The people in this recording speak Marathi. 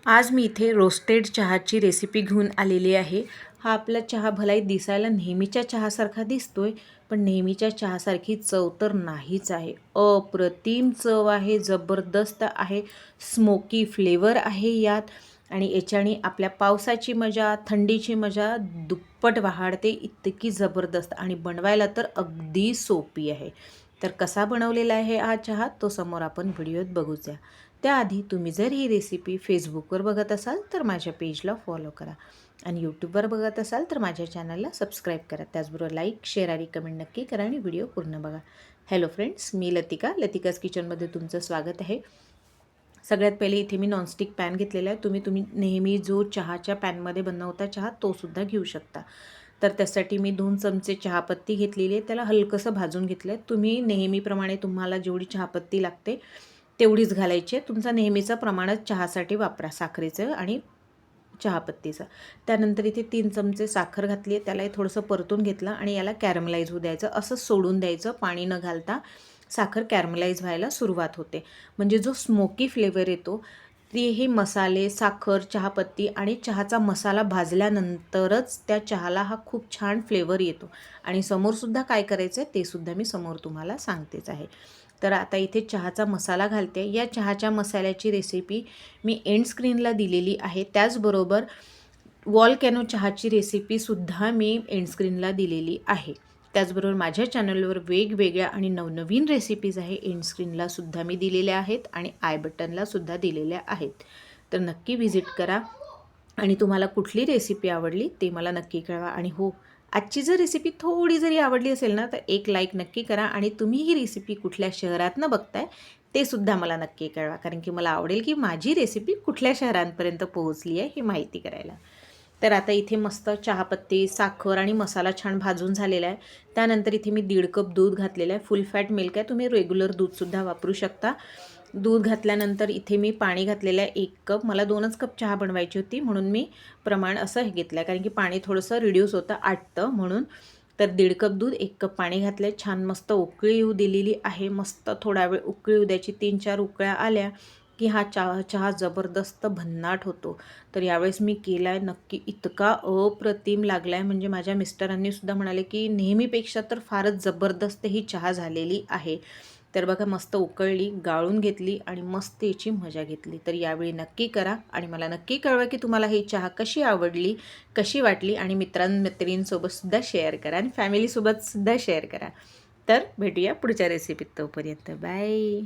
आज मी इथे रोस्टेड चहाची रेसिपी घेऊन आलेली आहे। हा आपला चहा भलाई दिसायला नेहमीच्या चहासारखा दिसतोय, पण नेहमीच्या चहासारखी चव तर नाहीच आहे। अप्रतिम चव आहे, जबरदस्त आहे, स्मोकी फ्लेवर आहे यात आणि याच्याने आपल्या पावसाची मजा, थंडीची मजा दुप्पट वाढते, इतकी जबरदस्त आणि बनवायला तर अगदी सोपी आहे। तर कसा बनवलेला आहे हा चहा तो समोर आपण व्हिडिओत बघूया। त्याआधी तुम्ही जर ही रेसिपी फेसबुकवर बघत असाल तर माझ्या पेजला फॉलो करा आणि यूट्यूबवर बघत असाल तर माझ्या चॅनलला सबस्क्राईब करा। त्याचबरोबर लाईक, शेअर आणि कमेंट नक्की करा आणि व्हिडिओ पूर्ण बघा। हॅलो फ्रेंड्स, मी लतिकाज किचनमध्ये तुमचं स्वागत आहे। सगळ्यात पहिले इथे मी नॉनस्टिक पॅन घेतलेला आहे। तुम्ही नेहमी जो चहाच्या पॅनमध्ये बनवता चहा तो सुद्धा घेऊ शकता। तर त्यासाठी मी 2 चमचे चहापत्ती घेतलेली आहे, त्याला हलकंसं भाजून घेतलं आहे। तुम्ही नेहमीप्रमाणे तुम्हाला जेवढी चहापत्ती लागते तेवढीच घालायची आहे। तुमचा नेहमीचा प्रमाणच चहासाठी वापरा, साखरेचं आणि चहापत्तीचं। त्यानंतर इथे 3 चमचे साखर घातली आहे, त्यालाही थोडंसं परतून घेतलं आणि याला कॅरमलाइज होऊ द्यायचं, असं सोडून द्यायचं। पाणी न घालता साखर कॅरमलाइज व्हायला सुरुवात होते, म्हणजे जो स्मोकी फ्लेवर येतो तेही मसाले, साखर, चहापत्ती आणि चहाचा मसाला भाजल्यानंतरच त्या चहाला हा खूप छान फ्लेवर येतो। आणि समोरसुद्धा काय करायचं आहे ते सुद्धा मी समोर तुम्हाला सांगतेच आहे। तर आता इथे चहाचा मसाला घालते। या चहाच्या मसाल्याची रेसिपी मी एंड स्क्रीनला दिलेली आहे, त्याचबरोबर वॉलकॅनो चहाची रेसिपीसुद्धा मी एंड स्क्रीनला दिलेली आहे। त्याचबरोबर माझ्या चॅनलवर वेगवेगळ्या आणि नवनवीन रेसिपीज आहे, एंड स्क्रीनला सुद्धा मी दिलेल्या आहेत आणि आय बटनला सुद्धा दिलेल्या आहेत। तर नक्की व्हिजिट करा आणि तुम्हाला कुठली रेसिपी आवडली ते मला नक्की कळवा। आणि हो, आजची जर रेसिपी थोडी जरी आवडली असेल ना तर एक लाईक नक्की करा आणि तुम्ही ही रेसिपी कुठल्या शहरातनं बघताय ते सुद्धा मला नक्की कळवा, कारण की मला आवडेल की माझी रेसिपी कुठल्या शहरांपर्यंत पोहोचली आहे हे माहिती करायला। तर आता इथे मस्त चहापत्ती, साखर आणि मसाला छान भाजून झालेला आहे। त्यानंतर इथे मी 1.5 कप दूध घातलेलं आहे, फुल फॅट मिल्क आहे, तुम्ही रेग्युलर दूधसुद्धा वापरू शकता। दूध घातल्यानंतर इथे मी पाणी घातलेलं आहे 1 कप। मला 2च कप चहा बनवायची होती म्हणून मी प्रमाण असं हे घेतलं आहे, कारण की पाणी थोडंसं रिड्यूस होतं, आटतं म्हणून। तर 1.5 कप दूध, 1 कप पाणी घातलं आहे, छान मस्त उकळी येऊ दिलेली आहे। मस्त थोडा वेळ उकळी येऊ द्यायची, 3-4 उकळ्या आल्या की हा चहा जबरदस्त भन्नाट होतो। तर यावेळेस मी केला आहे, नक्की इतका अप्रतिम लागला आहे, म्हणजे माझ्या मिस्टरांनी सुद्धा म्हणाले की नेहमीपेक्षा तर फारच जबरदस्त ही चहा झालेली आहे। तर बघा मस्त उकळली, गाळून घेतली आणि मस्त याची मजा घेतली। तर यावेळी नक्की करा आणि मला नक्की कळवा की तुम्हाला ही चहा कशी आवडली, कशी वाटली आणि मित्रांसोबतसुद्धा शेअर करा आणि फॅमिलीसोबतसुद्धा शेअर करा। तर भेटूया पुढच्या रेसिपीत, तोपर्यंत बाय।